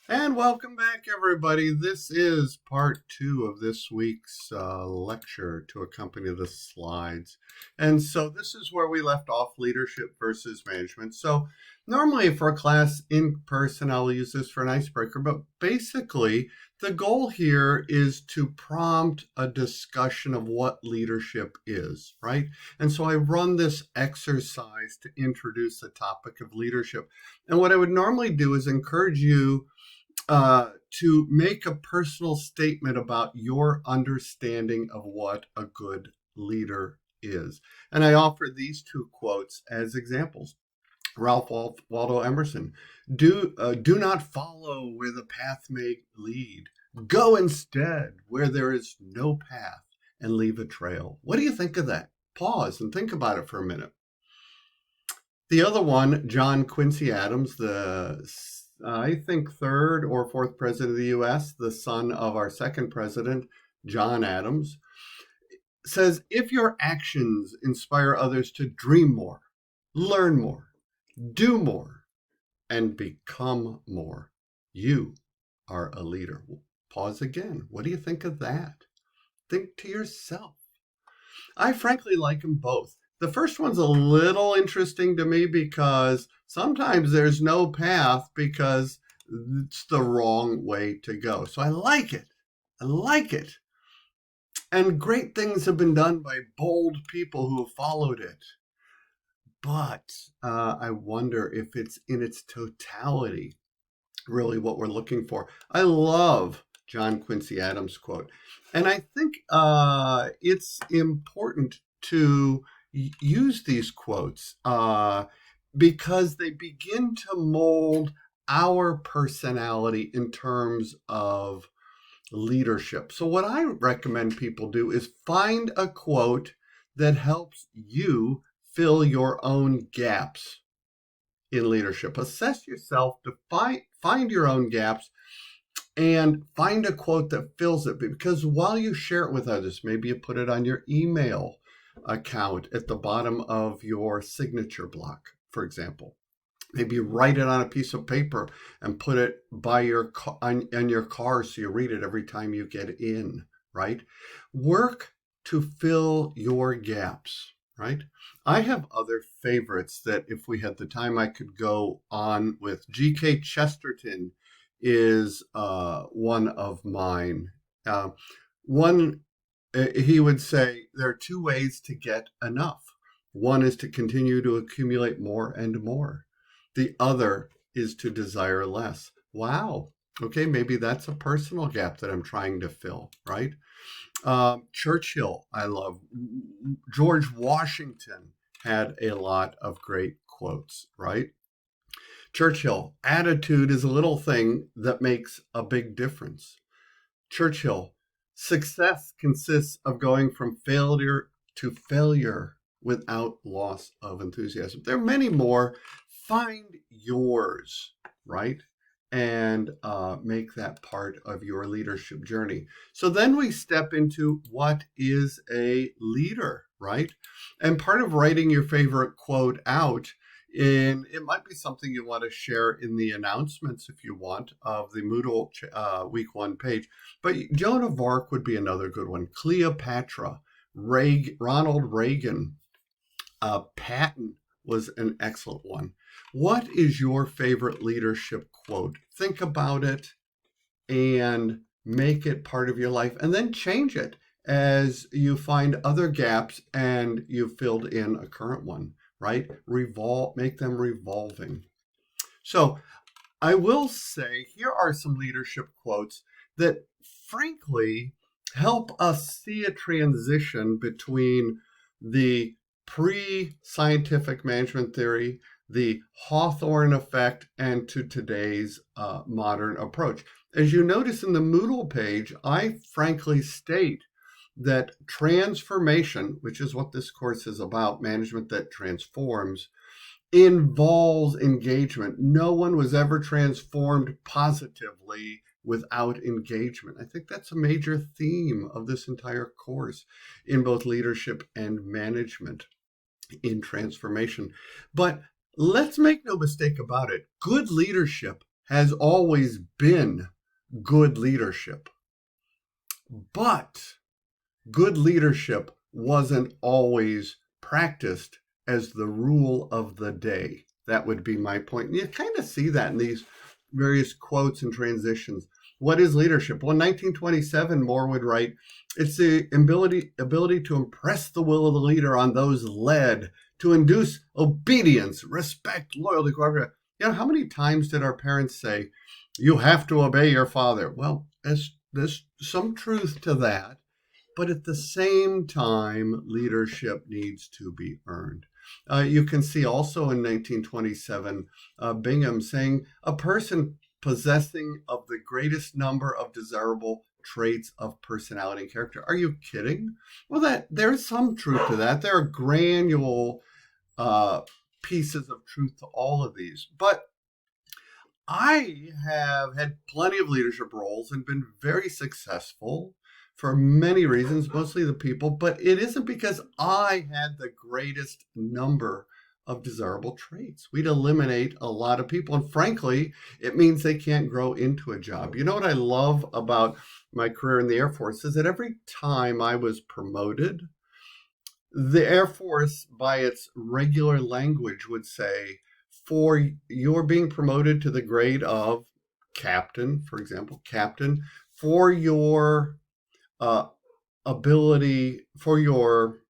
And welcome back, everybody. This is part two of this week's lecture to accompany the slides. And so, this is where we left off leadership versus management. So, normally for a class in person, I'll use this for an icebreaker, but basically, the goal here is to prompt a discussion of what leadership is, right? And so, I run this exercise to introduce the topic of leadership. And what I would normally do is encourage you to make a personal statement about your understanding of what a good leader is. And I offer these two quotes as examples. Ralph Waldo Emerson, do not follow where the path may lead. Go instead where there is no path and leave a trail. What do you think of that? Pause and think about it for a minute. The other one, John Quincy Adams, the I think third or fourth president of the U.S., the son of our second president, John Adams, says if your actions inspire others to dream more, learn more, do more, and become more, you are a leader. Pause again. What do you think of that? Think to yourself. I frankly like them both. The first one's a little interesting to me because sometimes there's no path because it's the wrong way to go. So I like it. I like it. And great things have been done by bold people who have followed it. But I wonder if it's in its totality really what we're looking for. I love John Quincy Adams' quote. And I think it's important to use these quotes because they begin to mold our personality in terms of leadership. So, what I recommend people do is find a quote that helps you fill your own gaps in leadership. Assess yourself to find your own gaps and find a quote that fills it. Because while you share it with others, maybe you put it on your email account at the bottom of your signature block, for example. Maybe you write it on a piece of paper and put it by on your car so you read it every time you get in, right? Work to fill your gaps, right? I have other favorites that if we had the time I could go on with. G.K. Chesterton is one of mine. One he would say there are two ways to get enough. One is to continue to accumulate more and more. The other is to desire less. Wow. Okay, maybe that's a personal gap that I'm trying to fill, right? Churchill, I love. George Washington had a lot of great quotes, right? Churchill, attitude is a little thing that makes a big difference. Churchill, success consists of going from failure to failure without loss of enthusiasm. There are many more. Find yours, right? And make that part of your leadership journey. So then we step into what is a leader, right? And part of writing your favorite quote out, and it might be something you want to share in the announcements if you want of the Moodle week one page. But Joan of Arc would be another good one. Cleopatra, Ronald Reagan, Patton was an excellent one. What is your favorite leadership quote? Think about it and make it part of your life and then change it as you find other gaps and you've filled in a current one, right? Make them revolving. So I will say here are some leadership quotes that frankly help us see a transition between the pre-scientific management theory, the Hawthorne effect, and to today's modern approach. As you notice in the Moodle page, I frankly state that transformation, which is what this course is about, management that transforms, involves engagement. No one was ever transformed positively without engagement. I think that's a major theme of this entire course in both leadership and management in transformation. But let's make no mistake about it. Good leadership has always been good leadership. But good leadership wasn't always practiced as the rule of the day. That would be my point. And you kind of see that in these various quotes and transitions. What is leadership? Well, in 1927, Moore would write, it's the ability to impress the will of the leader on those led, to induce obedience, respect, loyalty, cooperation. You know, how many times did our parents say, you have to obey your father? Well, there's some truth to that. But at the same time, leadership needs to be earned. You can see also in 1927, Bingham saying, a person possessing of the greatest number of desirable traits of personality and character. Are you kidding? Well, there's some truth to that. There are granular pieces of truth to all of these. But I have had plenty of leadership roles and been very successful for many reasons, mostly the people, but it isn't because I had the greatest number of desirable traits. We'd eliminate a lot of people, and frankly, it means they can't grow into a job. You know what I love about my career in the Air Force is that every time I was promoted, the Air Force, by its regular language, would say, for your being promoted to the grade of captain, for example, captain, for your ability, for your,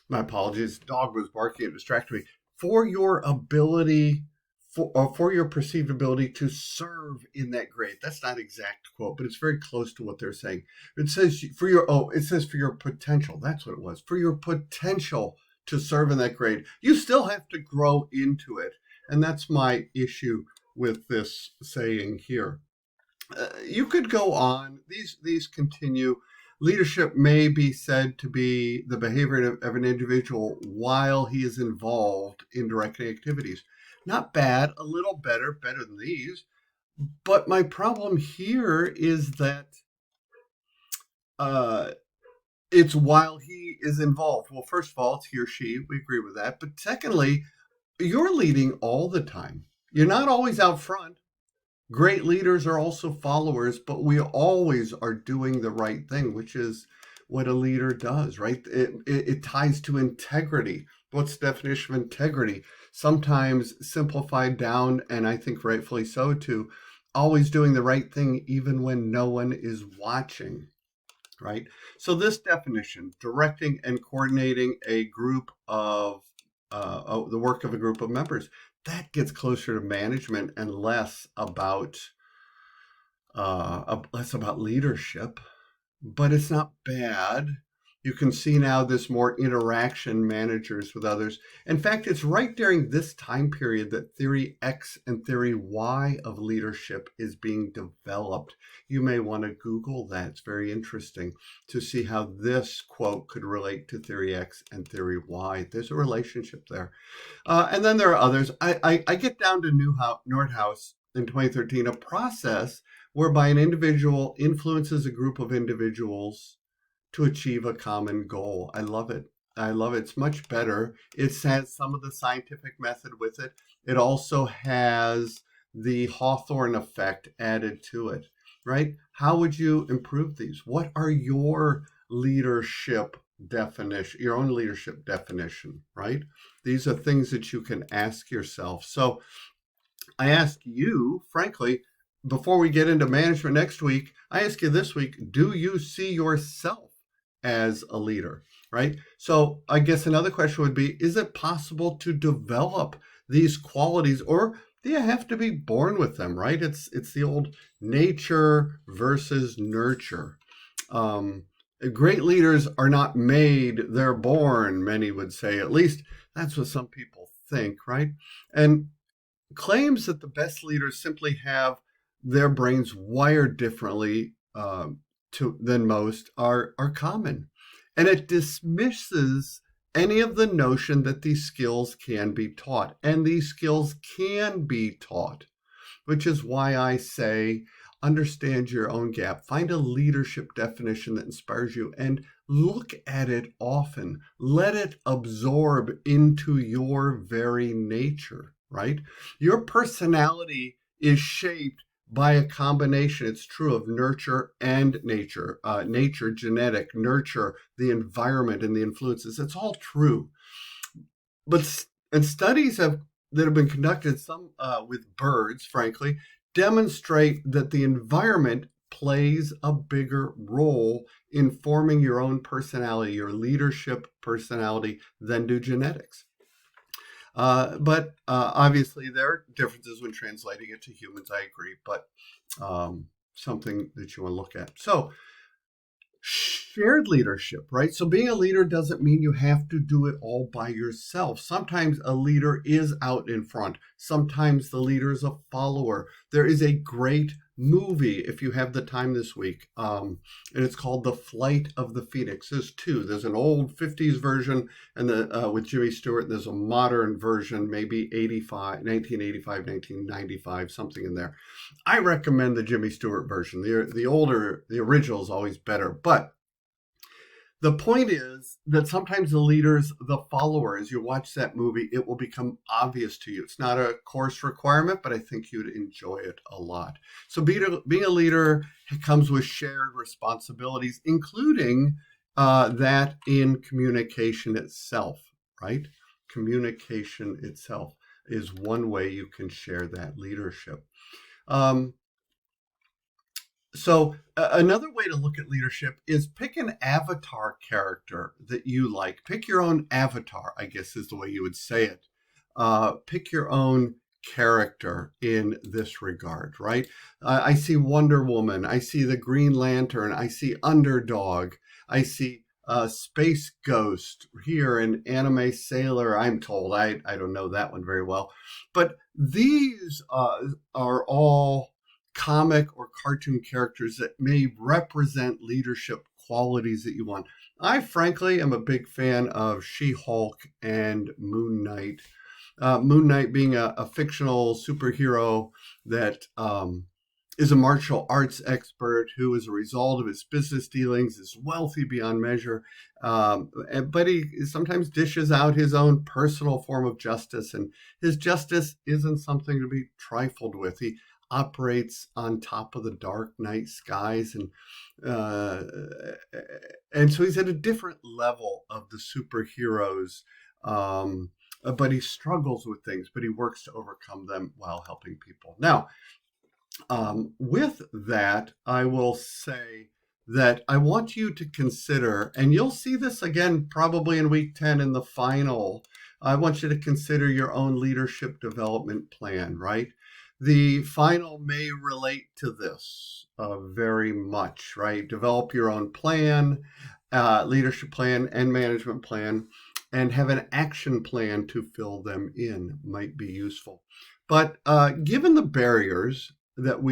my apologies, dog was barking, it distracted me, for your ability, for your perceived ability to serve in that grade. That's not exact quote, but it's very close to what they're saying. It says for your, it says for your potential. That's what it was. For your potential to serve in that grade. You still have to grow into it. And that's my issue with this saying here. You could go on. These continue. Leadership may be said to be the behavior of an individual while he is involved in directing activities. Not bad, a little better than these. But my problem here is that it's while he is involved. Well, first of all, it's he or she. We agree with that. But secondly, you're leading all the time. You're not always out front. Great leaders are also followers, but we always are doing the right thing, which is what a leader does, right? It ties to integrity. What's the definition of integrity? Sometimes simplified down, and I think rightfully so, to always doing the right thing even when no one is watching, right? So this definition, directing and coordinating a group of the work of a group of members, that gets closer to management and less about leadership, but it's not bad. You can see now this more interaction managers with others. In fact, it's right during this time period that theory X and theory Y of leadership is being developed. You may want to Google that. It's very interesting to see how this quote could relate to theory X and theory Y. There's a relationship there. And then there are others. I get down to Nordhaus in 2013, a process whereby an individual influences a group of individuals to achieve a common goal. I love it. It's much better. It has some of the scientific method with it. It also has the Hawthorne effect added to it, right? How would you improve these? What are your leadership definition, your own leadership definition, right? These are things that you can ask yourself. So I ask you, frankly, before we get into management next week, I ask you this week, do you see yourself as a leader, right? So I guess another question would be, is it possible to develop these qualities, or do you have to be born with them, right? It's the old nature versus nurture. Great leaders are not made, they're born, many would say. At least that's what some people think, right? And claims that the best leaders simply have their brains wired differently than most are common. And it dismisses any of the notion that these skills can be taught. And these skills can be taught, which is why I say, understand your own gap. Find a leadership definition that inspires you and look at it often. Let it absorb into your very nature, right? Your personality is shaped by a combination, it's true, of nurture and nature. Nature, genetic, nurture, the environment and the influences. It's all true. And studies that have been conducted, some with birds, frankly, demonstrate that the environment plays a bigger role in forming your own personality, your leadership personality, than do genetics. But obviously, there are differences when translating it to humans. I agree, but something that you want to look at. So, shared leadership, right? So being a leader doesn't mean you have to do it all by yourself. Sometimes a leader is out in front. Sometimes the leader is a follower. There is a great movie, if you have the time this week, and it's called The Flight of the Phoenix. There's two. There's an old 50s version and with Jimmy Stewart. There's a modern version, maybe 1985, 1995, something in there. I recommend the Jimmy Stewart version. The original is always better. But the point is that sometimes the leaders, the followers, you watch that movie, it will become obvious to you. It's not a course requirement, but I think you'd enjoy it a lot. So being a leader comes with shared responsibilities, including that in communication itself, right? Communication itself is one way you can share that leadership. So another way to look at leadership is pick an avatar character that you like. Pick your own avatar, I guess is the way you would say it. Pick your own character in this regard, right? I see Wonder Woman. I see the Green Lantern. I see Underdog. I see Space Ghost here, and Anime Sailor, I'm told. I don't know that one very well. But these are all comic or cartoon characters that may represent leadership qualities that you want. I frankly am a big fan of She-Hulk and Moon Knight. Moon Knight being a fictional superhero that is a martial arts expert who, as a result of his business dealings, is wealthy beyond measure. But he sometimes dishes out his own personal form of justice, and his justice isn't something to be trifled with. He operates on top of the dark night skies, and so he's at a different level of the superheroes, but he struggles with things, but he works to overcome them while helping people. Now, with that, I will say that I want you to consider, and you'll see this again probably in week 10 in the final, I want you to consider your own leadership development plan, right? The final may relate to this very much, right? Develop your own plan, leadership plan and management plan, and have an action plan to fill them in might be useful. But given the barriers that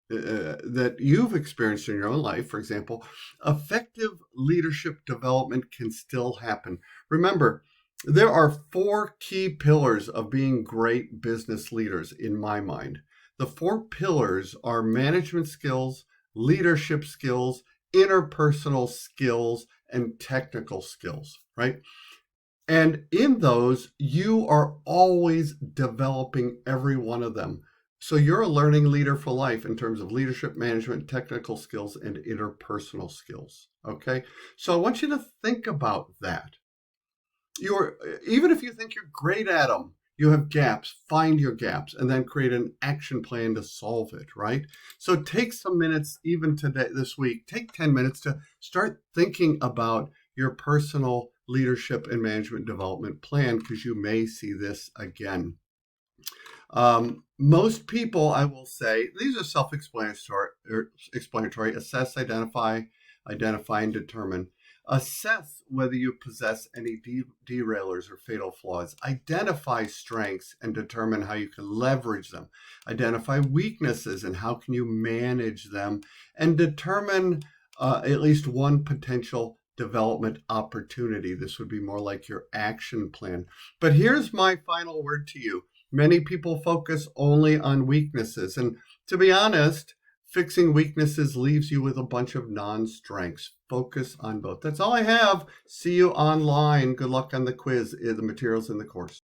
that you've experienced in your own life, for example, effective leadership development can still happen. Remember, there are 4 key pillars of being great business leaders in my mind. The 4 pillars are management skills, leadership skills, interpersonal skills, and technical skills, right? And in those, you are always developing every one of them. So you're a learning leader for life in terms of leadership, management, technical skills, and interpersonal skills, okay? So I want you to think about that. Even if you think you're great at them, you have gaps, find your gaps, and then create an action plan to solve it, right? So take some minutes, even today, this week, take 10 minutes to start thinking about your personal leadership and management development plan, because you may see this again. Most people, I will say, these are self-explanatory. Assess, identify, and determine. Assess whether you possess any derailers or fatal flaws. Identify strengths and determine how you can leverage them. Identify weaknesses and how can you manage them. And determine at least one potential development opportunity. This would be more like your action plan. But here's my final word to you. Many people focus only on weaknesses. And to be honest, Fixing weaknesses leaves you with a bunch of non-strengths. Focus on both. That's all I have. See you online. Good luck on the quiz. The materials in the course.